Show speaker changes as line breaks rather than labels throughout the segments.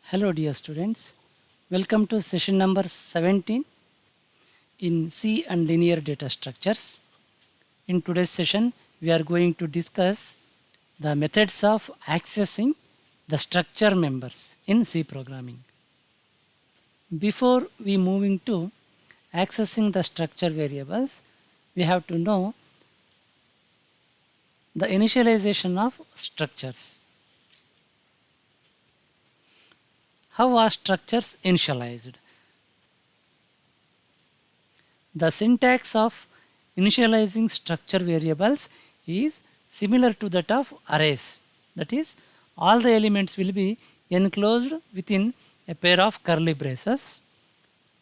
Hello dear students, welcome to session number 17 in C and linear data structures. In today's session, we are going to discuss the methods of accessing the structure members in C programming. Before we move into accessing the structure variables, we have to know the initialization of structures. How are structures initialized? The syntax of initializing structure variables is similar to that of arrays. That is, all the elements will be enclosed within a pair of curly braces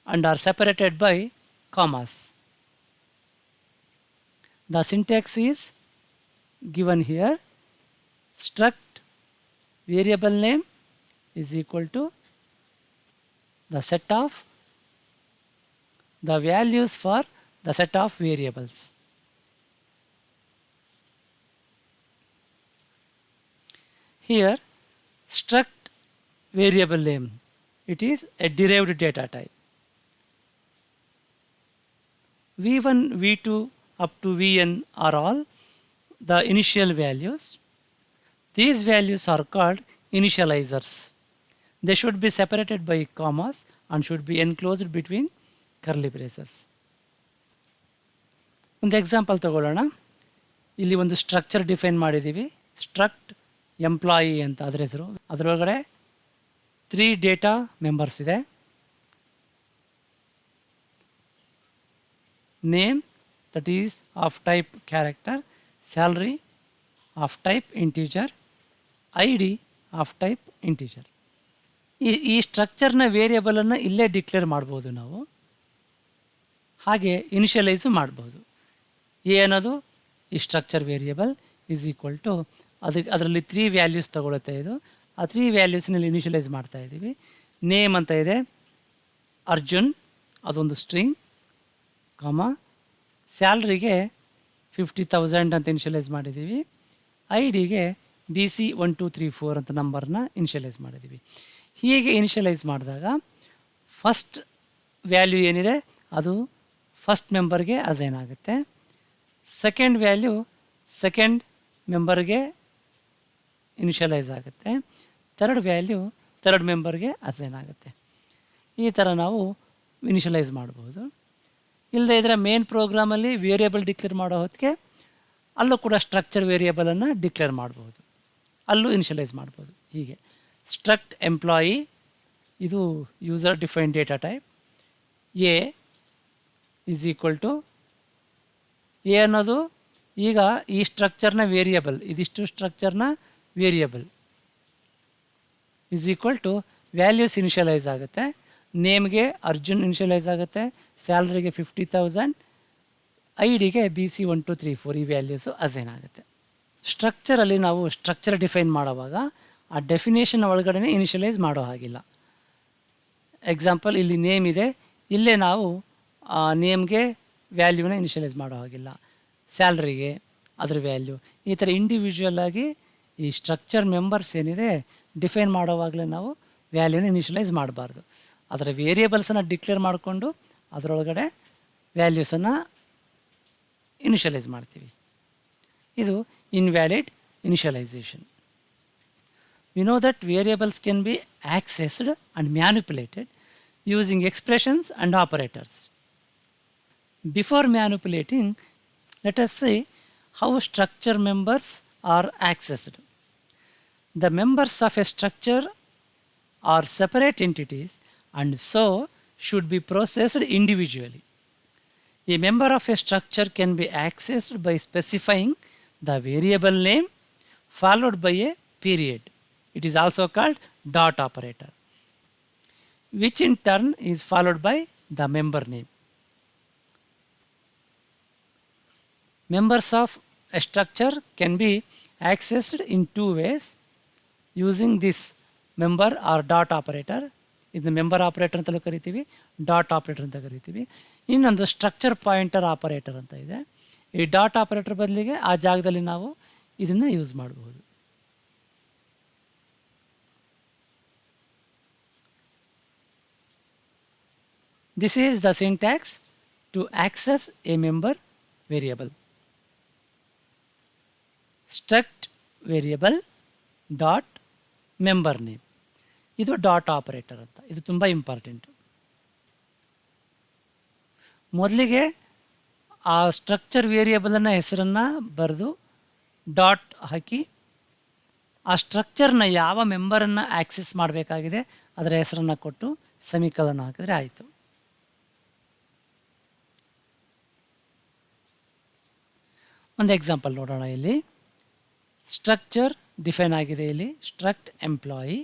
and are separated by commas. The syntax is given here. Struct variable name is equal to the set of the values for the set of variables. Here, struct variable name, it is a derived data type. v1, v2 up to vn are all the initial values. These values are called initializers. They should be separated by commas and should be enclosed between curly braces. ಒಂದು example ತಗೊಳ್ಳೋಣ. ಇಲ್ಲಿ ಒಂದು structure define ಮಾಡಿದ್ದೀವಿ, struct employee ಅಂತ ಅದರ ಹೆಸರು. ಅದರೊಳಗಡೆ 3 data members ಇದೆ. Name that is of type character, salary of type integer, ID of type integer. ಈ ಸ್ಟ್ರಕ್ಚರ್ನ ವೇರಿಯಬಲನ್ನು ಇಲ್ಲೇ ಡಿಕ್ಲೇರ್ ಮಾಡ್ಬೋದು ನಾವು, ಹಾಗೆ ಇನಿಷಿಯಲೈಸು ಮಾಡ್ಬೋದು. ಎ ಅನ್ನೋದು ಈ structure variable is equal to ಅದರಲ್ಲಿ 3 ವ್ಯಾಲ್ಯೂಸ್ ತಗೊಳುತ್ತೆ. ಇದು ಆ 3 ವ್ಯಾಲ್ಯೂಸ್ನಲ್ಲಿ ಇನಿಷಿಯಲೈಸ್ ಮಾಡ್ತಾ ಇದ್ದೀವಿ. ನೇಮ್ ಅಂತ ಇದೆ, ಅರ್ಜುನ್ ಅದೊಂದು ಸ್ಟ್ರಿಂಗ್, ಸ್ಯಾಲ್ರಿಗೆ 50,000 ಅಂತ ಇನಿಷಿಯಲೈಸ್ ಮಾಡಿದ್ದೀವಿ. IDಗೆ BC 1234 ಅಂತ ನಂಬರ್ನ ಇನಿಷಿಯಲೈಸ್ ಮಾಡಿದ್ದೀವಿ. ಹೀಗೆ ಇನಿಷಿಯಲೈಸ್ ಮಾಡಿದಾಗ ಫಸ್ಟ್ ವ್ಯಾಲ್ಯೂ ಏನಿದೆ ಅದು ಫಸ್ಟ್ ಮೆಂಬರ್ಗೆ ಅಸೈನ್ ಆಗುತ್ತೆ. ಸೆಕೆಂಡ್ ವ್ಯಾಲ್ಯೂ ಸೆಕೆಂಡ್ ಮೆಂಬರ್ಗೆ ಇನಿಷಿಯಲೈಸ್ ಆಗುತ್ತೆ. ಥರ್ಡ್ ವ್ಯಾಲ್ಯೂ ಥರ್ಡ್ ಮೆಂಬರ್ಗೆ ಅಸೈನ್ ಆಗುತ್ತೆ. ಈ ಥರ ನಾವು ಇನಿಷಿಯಲೈಸ್ ಮಾಡ್ಬೋದು. ಇಲ್ಲದೇ ಇದರ ಮೇನ್ ಪ್ರೋಗ್ರಾಮಲ್ಲಿ ವೇರಿಯಬಲ್ ಡಿಕ್ಲೇರ್ ಮಾಡೋ ಹೊತ್ತಿಗೆ ಅಲ್ಲೂ ಕೂಡ ಸ್ಟ್ರಕ್ಚರ್ ವೇರಿಯಬಲನ್ನು ಡಿಕ್ಲೇರ್ ಮಾಡ್ಬೋದು, ಅಲ್ಲೂ ಇನಿಷಿಯಲೈಸ್ ಮಾಡ್ಬೋದು. ಹೀಗೆ ಸ್ಟ್ರಕ್ಟ್ ಎಂಪ್ಲಾಯಿ ಇದು user define data type. A is equal to A ಅನ್ನೋದು ಈಗ ಈ ಸ್ಟ್ರಕ್ಚರ್ನ ವೇರಿಯಬಲ್, ಇದಿಷ್ಟು ಸ್ಟ್ರಕ್ಚರ್ನ variable is equal to values initialise ಆಗುತ್ತೆ. ನೇಮ್ಗೆ ಅರ್ಜುನ್ ಇನಿಷಿಯಲೈಸ್ ಆಗುತ್ತೆ, ಸ್ಯಾಲ್ರಿಗೆ 50,000, IDಗೆ BC 1234 ಈ ವ್ಯಾಲ್ಯೂಸು ಅಸೈನ್ ಆಗುತ್ತೆ. ಸ್ಟ್ರಕ್ಚರಲ್ಲಿ ನಾವು ಸ್ಟ್ರಕ್ಚರ್ ಡಿಫೈನ್ ಮಾಡೋವಾಗ ಆ ಡೆಫಿನೇಷನ್ ಒಳಗಡೆ ಇನಿಷಿಯಲೈಸ್ ಮಾಡೋ ಹಾಗಿಲ್ಲ. ಎಕ್ಸಾಂಪಲ್ ಇಲ್ಲಿ ನೇಮ್ ಇದೆ, ಇಲ್ಲೇ ನಾವು ಆ ನೇಮ್ಗೆ ವ್ಯಾಲ್ಯೂನ ಇನಿಷಿಯಲೈಸ್ ಮಾಡೋ ಹಾಗಿಲ್ಲ, ಸ್ಯಾಲ್ರಿಗೆ ಅದ್ರ ವ್ಯಾಲ್ಯೂ. ಈ ಥರ ಇಂಡಿವಿಜುವಲ್ ಆಗಿ ಈ ಸ್ಟ್ರಕ್ಚರ್ ಮೆಂಬರ್ಸ್ ಏನಿದೆ ಡಿಫೈನ್ ಮಾಡೋವಾಗಲೇ ನಾವು ವ್ಯಾಲ್ಯೂನ ಇನಿಷಿಯಲೈಸ್ ಮಾಡಬಾರ್ದು. ಅದರ ವೇರಿಯಬಲ್ಸನ್ನು ಡಿಕ್ಲೇರ್ ಮಾಡಿಕೊಂಡು ಅದರೊಳಗಡೆ ವ್ಯಾಲ್ಯೂಸನ್ನು ಇನಿಷಿಯಲೈಸ್ ಮಾಡ್ತೀವಿ. ಇದು invalid initialisation. We know that variables can be accessed and manipulated using expressions and operators. Before manipulating, let us see how structure members are accessed. The members of a structure are separate entities and so should be processed individually. A member of a structure can be accessed by specifying the variable name followed by a period. It is also called dot operator, which in turn is followed by the member name. Members of a structure can be accessed in 2 ways using this member or dot operator. ಇದು member operator ಅಂತಲೂ ಕರಿತೀವಿ, dot operator ಅಂತ ಕರಿತೀವಿ. ಇನ್ನೊಂದು structure pointer operator ಅಂತ ಇದೆ. ಈ dot operator ಬದಲಿಗೆ ಆ ಜಾಗದಲ್ಲಿ ನಾವು ಇದನ್ನು ಯೂಸ್ ಮಾಡಬಹುದು. This is the syntax to access a member variable. Struct variable dot member name. ಇದು ಡಾಟ್ ಆಪರೇಟರ್ ಅಂತ. ಇದು ತುಂಬ ಇಂಪಾರ್ಟೆಂಟು. ಮೊದಲಿಗೆ ಆ ಸ್ಟ್ರಕ್ಚರ್ ವೇರಿಯೇಬಲನ್ನು ಹೆಸರನ್ನು ಬರೆದು ಡಾಟ್ ಹಾಕಿ ಆ ಸ್ಟ್ರಕ್ಚರ್ನ ಯಾವ ಮೆಂಬರನ್ನು ಆಕ್ಸೆಸ್ ಮಾಡಬೇಕಾಗಿದೆ ಅದರ ಹೆಸರನ್ನು ಕೊಟ್ಟು ಸೆಮಿಕಲನ್ ಹಾಕಿದ್ರೆ ಆಯಿತು. ಒಂದು ಎಕ್ಸಾಂಪಲ್ ನೋಡೋಣ. ಇಲ್ಲಿ ಸ್ಟ್ರಕ್ಚರ್ ಡಿಫೈನ್ ಆಗಿದೆ. ಇಲ್ಲಿ ಸ್ಟ್ರಕ್ಟ್ ಎಂಪ್ಲಾಯಿ,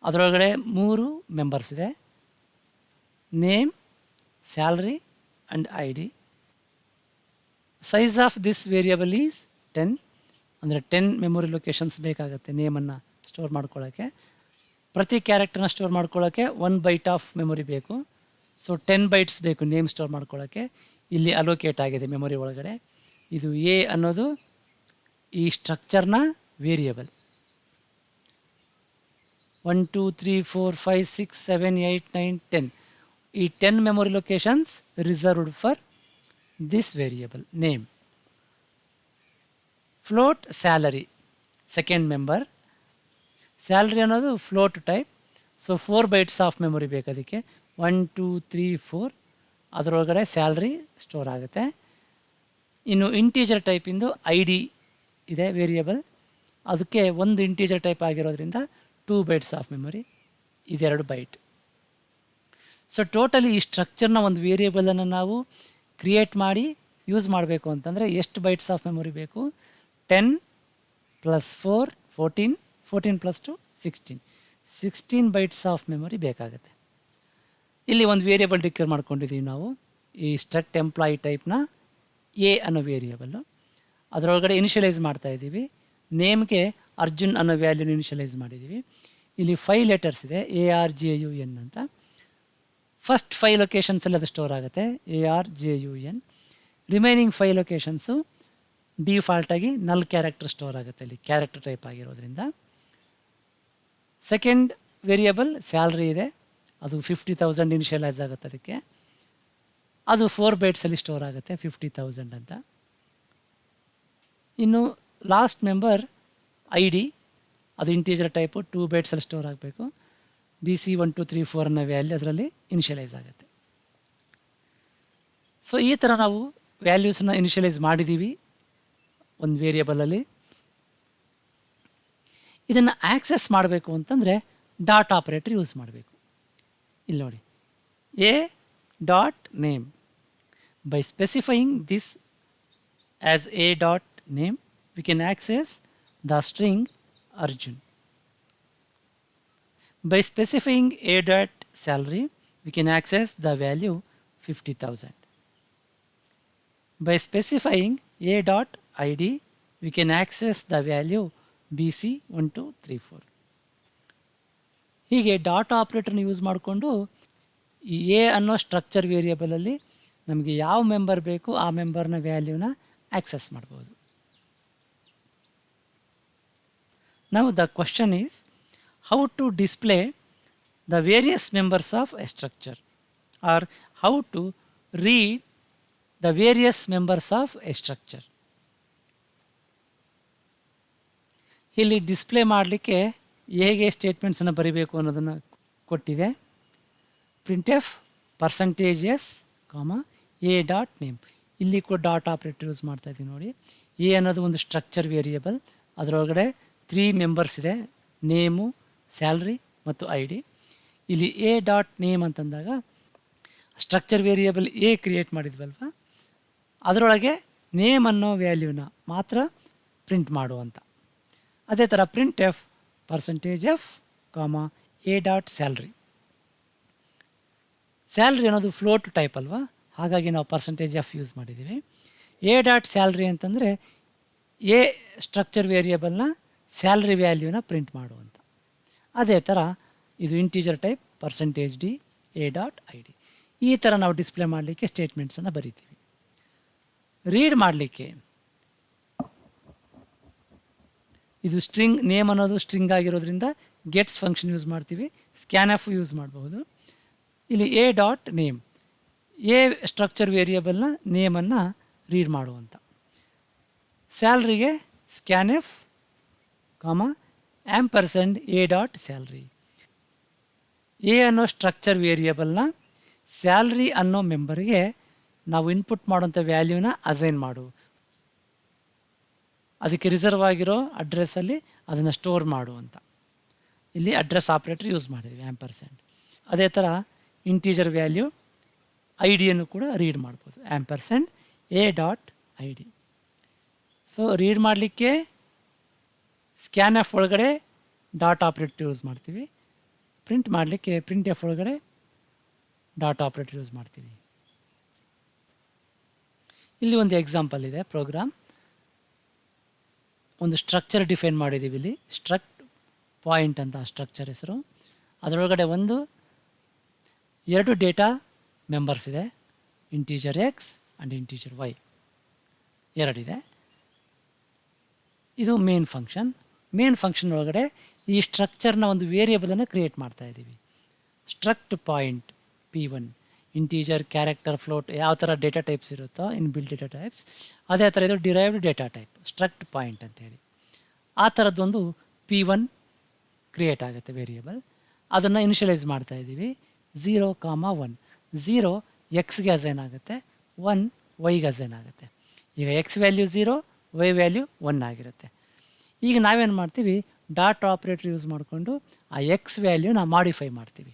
ಅದರೊಳಗಡೆ 3 ಮೆಂಬರ್ಸ್ ಇದೆ, name, salary and ID. Size of this variable is 10. ಅಂದರೆ 10 ಮೆಮೊರಿ ಲೊಕೇಶನ್ಸ್ ಬೇಕಾಗುತ್ತೆ ನೇಮನ್ನು ಸ್ಟೋರ್ ಮಾಡ್ಕೊಳ್ಳೋಕ್ಕೆ. ಪ್ರತಿ ಕ್ಯಾರೆಕ್ಟರ್ನ ಸ್ಟೋರ್ ಮಾಡ್ಕೊಳ್ಳೋಕ್ಕೆ 1 ಬೈಟ್ ಆಫ್ ಮೆಮೊರಿ ಬೇಕು. ಸೊ 10 ಬೈಟ್ಸ್ ಬೇಕು ನೇಮ್ ಸ್ಟೋರ್ ಮಾಡ್ಕೊಳ್ಳೋಕ್ಕೆ. ಇಲ್ಲಿ ಅಲೋಕೇಟ್ ಆಗಿದೆ ಮೆಮೊರಿ ಒಳಗಡೆ. ಇದು ಎ ಅನ್ನೋದು ಈ ಸ್ಟ್ರಕ್ಚರ್ನ ವೇರಿಯಬಲ್. 1 2 3 4 5 6 7 8 9 10. ಈ 10 memory locations reserved for this variable name. Float salary second member. Salary ಅನ್ನೋದು float type. So 4 bytes of memory ಬೇಕು ಅದಕ್ಕೆ. 1 2 3 4 ಅದರೊಳಗಡೆ ಸ್ಯಾಲ್ರಿ ಸ್ಟೋರ್ ಆಗುತ್ತೆ. ಇನ್ನು ಇಂಟೀಜರ್ ಟೈಪಿಂದು ID ಇದೆ ವೇರಿಯಬಲ್. ಅದಕ್ಕೆ ಒಂದು ಇಂಟೀಜರ್ ಟೈಪ್ ಆಗಿರೋದ್ರಿಂದ 2 ಬೈಟ್ಸ್ ಆಫ್ ಮೆಮೊರಿ, ಇದೆರಡು ಬೈಟ್. ಸೊ ಟೋಟಲಿ ಈ ಸ್ಟ್ರಕ್ಚರ್ನ ಒಂದು ವೇರಿಯೇಬಲನ್ನು ನಾವು ಕ್ರಿಯೇಟ್ ಮಾಡಿ ಯೂಸ್ ಮಾಡಬೇಕು ಅಂತಂದರೆ ಎಷ್ಟು ಬೈಟ್ಸ್ ಆಫ್ ಮೆಮೊರಿ ಬೇಕು? 10 + 4 14, 14 + 2 16. 16 ಬೈಟ್ಸ್ ಆಫ್ ಮೆಮೊರಿ ಬೇಕಾಗುತ್ತೆ. ಇಲ್ಲಿ ಒಂದು ವೇರಿಯೇಬಲ್ ಡಿಕ್ಲೇರ್ ಮಾಡ್ಕೊಂಡಿದ್ದೀವಿ ನಾವು. ಈ ಸ್ಟ್ರಕ್ಟ್ ಎಂಪ್ಲಾಯಿ ಟೈಪ್ನ ಎ ಅನ್ನೋ ವೇರಿಯೇಬಲ್ಲು. ಅದರೊಳಗಡೆ ಇನಿಷಿಯಲೈಸ್ ಮಾಡ್ತಾ ಇದ್ದೀವಿ. ನೇಮ್ಗೆ ಅರ್ಜುನ್ ಅನ್ನೋ ವ್ಯಾಲ್ಯೂನ ಇನಿಷಿಯಲೈಸ್ ಮಾಡಿದ್ದೀವಿ. ಇಲ್ಲಿ 5 ಲೆಟರ್ಸ್ ಇದೆ, ARJUN ಅಂತ. ಫಸ್ಟ್ 5 ಲೊಕೇಶನ್ಸಲ್ಲಿ ಅದು ಸ್ಟೋರ್ ಆಗುತ್ತೆ, ARJUN. ರಿಮೈನಿಂಗ್ 5 ಲೊಕೇಶನ್ಸು ಡಿಫಾಲ್ಟಾಗಿ ನಲ್ ಕ್ಯಾರೆಕ್ಟರ್ ಸ್ಟೋರ್ ಆಗುತ್ತೆ ಇಲ್ಲಿ, ಕ್ಯಾರೆಕ್ಟರ್ ಟೈಪ್ ಆಗಿರೋದ್ರಿಂದ. ಸೆಕೆಂಡ್ ವೇರಿಯಬಲ್ ಸ್ಯಾಲ್ರಿ ಇದೆ, ಅದು 50,000 ಇನಿಷಿಯಲೈಸ್ ಆಗುತ್ತೆ ಅದಕ್ಕೆ. ಅದು 4 ಬೈಟ್ಸಲ್ಲಿ ಸ್ಟೋರ್ ಆಗುತ್ತೆ, 50,000 ಅಂತ. ಇನ್ನು ಲಾಸ್ಟ್ ಮೆಂಬರ್ ID, ಅದು ಇಂಟೀಜರ್ ಟೈಪು, 2 ಬೈಟ್ಸಲ್ಲಿ ಸ್ಟೋರ್ ಆಗಬೇಕು. BC 1 2 3 4 ಅನ್ನೋ ವ್ಯಾಲ್ಯೂ ಅದರಲ್ಲಿ ಇನಿಷಿಯಲೈಸ್ ಆಗುತ್ತೆ. ಸೊ ಈ ಥರ ನಾವು ವ್ಯಾಲ್ಯೂಸನ್ನ ಇನಿಷಿಯಲೈಸ್ ಮಾಡಿದ್ದೀವಿ ಒಂದು ವೇರಿಯೇಬಲಲ್ಲಿ. ಇದನ್ನು ಆಕ್ಸೆಸ್ ಮಾಡಬೇಕು ಅಂತಂದರೆ ಡಾಟ್ ಆಪರೇಟರ್ ಯೂಸ್ ಮಾಡಬೇಕು. ಇಲ್ಲಿ ನೋಡಿ, A dot name. By specifying this as A dot name we can access the string Arjun. By specifying A dot salary, we can access the value 50,000. By specifying A dot ID, we can access the value BC 1 2 3 4. ಹೀಗೆ dot ಆಪ್ರೇಟರ್ನ use ಮಾಡಿಕೊಂಡು ಈ A ಅನ್ನೋ structure ವೇರಿಯೇಬಲಲ್ಲಿ ನಮಗೆ ಯಾವ member ಬೇಕು ಆ ಮೆಂಬರ್ನ ವ್ಯಾಲ್ಯೂನ access ಮಾಡ್ಬೋದು. Now the question is how to display the various members of a structure, or how to read the various members of a structure. ಇಲ್ಲಿ ಡಿಸ್ಪ್ಲೇ ಮಾಡಲಿಕ್ಕೆ ಹೇಗೆ ಸ್ಟೇಟ್ಮೆಂಟ್ಸನ್ನು ಬರೀಬೇಕು ಅನ್ನೋದನ್ನು ಕೊಟ್ಟಿದೆ. printf %s, A dot name. ಇಲ್ಲಿ ಕೂಡ ಡಾಟ್ ಆಪ್ರೇಟರ್ ಯೂಸ್ ಮಾಡ್ತಾ ಇದ್ದೀವಿ ನೋಡಿ. ಎ ಅನ್ನೋದು ಒಂದು ಸ್ಟ್ರಕ್ಚರ್ ವೇರಿಯೇಬಲ್, ಅದರೊಳಗಡೆ 3 ಮೆಂಬರ್ಸ್ ಇದೆ, ನೇಮು, ಸ್ಯಾಲ್ರಿ ಮತ್ತು ID. ಇಲ್ಲಿ A ಡಾಟ್ ನೇಮ್ ಅಂತಂದಾಗ ಸ್ಟ್ರಕ್ಚರ್ ವೇರಿಯೇಬಲ್ ಎ ಕ್ರಿಯೇಟ್ ಮಾಡಿದ್ವಲ್ವ, ಅದರೊಳಗೆ ನೇಮ್ ಅನ್ನೋ ವ್ಯಾಲ್ಯೂನ ಮಾತ್ರ ಪ್ರಿಂಟ್ ಮಾಡುವಂಥ. ಅದೇ ಥರ printf %f, A dot salary. Salary ಅನ್ನೋದು ಫ್ಲೋಟ್ ಟೈಪ್ ಅಲ್ವಾ, ಹಾಗಾಗಿ ನಾವು %f ಯೂಸ್ ಮಾಡಿದ್ದೀವಿ. A ಡಾಟ್ ಸ್ಯಾಲ್ರಿ ಅಂತಂದರೆ ಎ ಸ್ಟ್ರಕ್ಚರ್ ವೇರಿಯೇಬಲ್ನ ಸ್ಯಾಲ್ರಿ ವ್ಯಾಲ್ಯೂನ ಪ್ರಿಂಟ್ ಮಾಡುವಂಥ. ಅದೇ ಥರ ಇದು integer type %d, A dot ID. ಈ ಥರ ನಾವು ಡಿಸ್ಪ್ಲೇ ಮಾಡಲಿಕ್ಕೆ ಸ್ಟೇಟ್ಮೆಂಟ್ಸನ್ನು ಬರಿತೀವಿ. ರೀಡ್ ಮಾಡಲಿಕ್ಕೆ ಇದು ಸ್ಟ್ರಿಂಗ್ ನೇಮ್ ಅನ್ನೋದು ಸ್ಟ್ರಿಂಗ್ ಆಗಿರೋದ್ರಿಂದ ಗೆಟ್ಸ್ ಫಂಕ್ಷನ್ ಯೂಸ್ ಮಾಡ್ತೀವಿ. ಸ್ಕ್ಯಾನ್ಎಫ್ ಯೂಸ್ ಮಾಡಬಹುದು. ಇಲ್ಲಿ A dot name, A structure ವೇರಿಯೇಬಲ್ನ ನೇಮನ್ನು ರೀಡ್ ಮಾಡುವಂಥ. ಸ್ಯಾಲ್ರಿಗೆ ಸ್ಕ್ಯಾನ್ಎಫ್ ಕಾಮ ಆ್ಯಂಪರ್ಸೆಂಡ್ ಎ ಡಾಟ್ ಸ್ಯಾಲ್ರಿ. ಎ ಅನ್ನೋ ಸ್ಟ್ರಕ್ಚರ್ ವೇರಿಯೇಬಲ್ನ ಸ್ಯಾಲ್ರಿ ಅನ್ನೋ ಮೆಂಬರ್ಗೆ ನಾವು ಇನ್ಪುಟ್ ಮಾಡೋಂಥ ವ್ಯಾಲ್ಯೂನ ಅಸೈನ್ ಮಾಡು, ಅದಕ್ಕೆ ರಿಸರ್ವ್ ಆಗಿರೋ ಅಡ್ರೆಸ್ಸಲ್ಲಿ ಅದನ್ನು ಸ್ಟೋರ್ ಮಾಡು ಅಂತ. ಇಲ್ಲಿ ಅಡ್ರೆಸ್ ಆಪ್ರೇಟರ್ ಯೂಸ್ ಮಾಡಿದ್ವಿ ಆ್ಯಂಪರ್ಸೆಂಡ್. ಅದೇ ಥರ ಇಂಟೀಜರ್ ವ್ಯಾಲ್ಯೂ ಐ ಡಿಯನ್ನು ಕೂಡ ರೀಡ್ ಮಾಡ್ಬೋದು, ampersand A dot I D. So read ಮಾಡಲಿಕ್ಕೆ ಸ್ಕ್ಯಾನ್ ಎಫ್ ಒಳಗಡೆ ಡಾಟ್ ಆಪ್ರೇಟರ್ ಯೂಸ್ ಮಾಡ್ತೀವಿ, ಪ್ರಿಂಟ್ ಮಾಡಲಿಕ್ಕೆ ಪ್ರಿಂಟ್ ಎಫ್ ಒಳಗಡೆ ಡಾಟ್ ಆಪ್ರೇಟರ್ ಯೂಸ್ ಮಾಡ್ತೀವಿ. ಇಲ್ಲಿ ಒಂದು ಎಕ್ಸಾಂಪಲ್ ಇದೆ ಪ್ರೋಗ್ರಾಮ್. ಒಂದು ಸ್ಟ್ರಕ್ಚರ್ ಡಿಫೈನ್ ಮಾಡಿದ್ದೀವಿ ಇಲ್ಲಿ, ಸ್ಟ್ರಕ್ಟ್ ಪಾಯಿಂಟ್ ಅಂತ ಸ್ಟ್ರಕ್ಚರ್ ಹೆಸರು. ಅದರೊಳಗಡೆ ಎರಡು ಡೇಟಾ ಮೆಂಬರ್ಸ್ ಇದೆ, integer X and integer Y ಎರಡಿದೆ. ಇದು ಮೇನ್ ಫಂಕ್ಷನ್. ಮೇನ್ ಫಂಕ್ಷನ್ ಒಳಗಡೆ ಈ ಸ್ಟ್ರಕ್ಚರ್ನ ಒಂದು ವೇರಿಯೇಬಲನ್ನು ಕ್ರಿಯೇಟ್ ಮಾಡ್ತಾ ಇದ್ದೀವಿ. Struct point P1, integer, character, float, ಯಾವ ಥರ ಡೇಟಾ ಟೈಪ್ಸ್ ಇರುತ್ತೋ ಇನ್ ಬಿಲ್ಡ್ ಡೇಟಾ ಟೈಪ್ಸ್, ಅದೇ ಥರ ಇದು derived data type struct point ಅಂತೇಳಿ. ಆ ಥರದ್ದೊಂದು P1 ಕ್ರಿಯೇಟ್ ಆಗುತ್ತೆ ವೇರಿಯೇಬಲ್. ಅದನ್ನು ಇನಿಷಿಯಲೈಸ್ ಮಾಡ್ತಾ ಇದ್ದೀವಿ 0,1. 0 ಎಕ್ಸ್ಗೆ ಅಸೈನ್ ಆಗುತ್ತೆ, 1 ವೈಗೆ ಅಸೈನ್ ಆಗುತ್ತೆ. ಈಗ ಎಕ್ಸ್ ವ್ಯಾಲ್ಯೂ 0, ವೈ ವ್ಯಾಲ್ಯೂ 1 ಆಗಿರುತ್ತೆ. ಈಗ ನಾವೇನು ಮಾಡ್ತೀವಿ, ಡಾಟ್ ಆಪ್ರೇಟರ್ ಯೂಸ್ ಮಾಡಿಕೊಂಡು ಆ ಎಕ್ಸ್ ವ್ಯಾಲ್ಯೂನ ಮಾಡಿಫೈ ಮಾಡ್ತೀವಿ.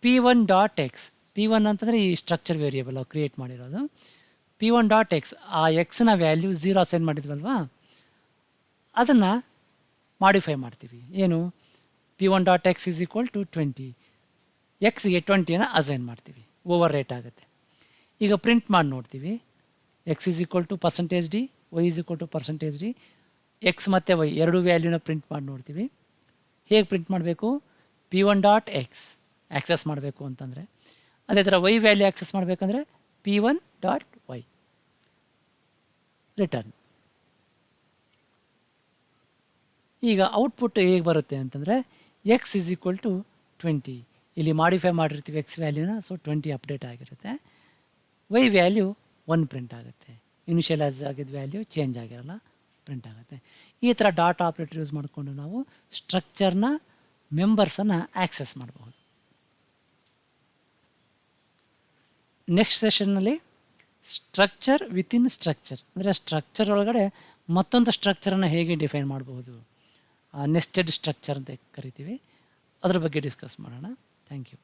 P1 ಡಾಟ್ ಎಕ್ಸ್, P1 ಅಂತಂದರೆ ಈ ಸ್ಟ್ರಕ್ಚರ್ ವೇರಿಯೇಬಲ್ ನಾವು ಕ್ರಿಯೇಟ್ ಮಾಡಿರೋದು. P1 ಡಾಟ್ ಎಕ್ಸ್, ಆ ಎಕ್ಸ್ನ ವ್ಯಾಲ್ಯೂ 0 ಅಸೈನ್ ಮಾಡಿದ್ವಲ್ವಾ, ಅದನ್ನು ಮಾಡಿಫೈ ಮಾಡ್ತೀವಿ. ಏನು, P1 dot X is equal to 20, ಎಕ್ಸ್ಗೆ 20ನ ಅಸೈನ್ ಮಾಡ್ತೀವಿ, ಓವರ್ ರೇಟ್ ಆಗುತ್ತೆ. ಈಗ ಪ್ರಿಂಟ್ ಮಾಡಿ ನೋಡ್ತೀವಿ, X is equal to %d, Y is equal to %d. X ಮತ್ತು ವೈ ಎರಡು ವ್ಯಾಲ್ಯೂನ ಪ್ರಿಂಟ್ ಮಾಡಿ ನೋಡ್ತೀವಿ. ಹೇಗೆ ಪ್ರಿಂಟ್ ಮಾಡಬೇಕು, P1 ಡಾಟ್ ಎಕ್ಸ್ ಆ್ಯಕ್ಸೆಸ್ ಮಾಡಬೇಕು ಅಂತಂದರೆ, ಅದೇ ಥರ ವೈ ವ್ಯಾಲ್ಯೂ ಆ್ಯಕ್ಸೆಸ್ ಮಾಡಬೇಕಂದ್ರೆ P1 ಡಾಟ್ ವೈ ರಿಟರ್ನ್. ಈಗ ಔಟ್ಪುಟ್ ಹೇಗೆ ಬರುತ್ತೆ ಅಂತಂದರೆ ಎಕ್ಸ್ ಈಸ್ ಈಕ್ವಲ್ ಟು 20, ಇಲ್ಲಿ ಮಾಡಿಫೈ ಮಾಡಿರ್ತೀವಿ ಎಕ್ಸ್ ವ್ಯಾಲ್ಯೂನ, ಸೊ 20 ಅಪ್ಡೇಟ್ ಆಗಿರುತ್ತೆ. ವೈ ವ್ಯಾಲ್ಯೂ 1 ಪ್ರಿಂಟ್ ಆಗುತ್ತೆ, ಇನಿಷಿಯಲೈಸ್ ಆಗಿದ್ದ ವ್ಯಾಲ್ಯೂ ಚೇಂಜ್ ಆಗಿರಲ್ಲ, ಪ್ರಿಂಟ್ ಆಗುತ್ತೆ. ಈ ಥರ ಡಾಟ್ ಆಪ್ರೇಟರ್ ಯೂಸ್ ಮಾಡಿಕೊಂಡು ನಾವು ಸ್ಟ್ರಕ್ಚರ್ನ ಮೆಂಬರ್ಸನ್ನು ಆ್ಯಕ್ಸೆಸ್ ಮಾಡಬಹುದು. ನೆಕ್ಸ್ಟ್ ಸೆಷನ್ನಲ್ಲಿ ಸ್ಟ್ರಕ್ಚರ್ ವಿತಿನ್ ಸ್ಟ್ರಕ್ಚರ್, ಅಂದರೆ ಸ್ಟ್ರಕ್ಚರ್ ಒಳಗಡೆ ಮತ್ತೊಂದು ಸ್ಟ್ರಕ್ಚರನ್ನು ಹೇಗೆ ಡಿಫೈನ್ ಮಾಡಬಹುದು, ನೆಸ್ಟೆಡ್ ಸ್ಟ್ರಕ್ಚರ್ ಅಂತ ಕರಿತೀವಿ, ಅದ್ರ ಬಗ್ಗೆ ಡಿಸ್ಕಸ್ ಮಾಡೋಣ. Thank you.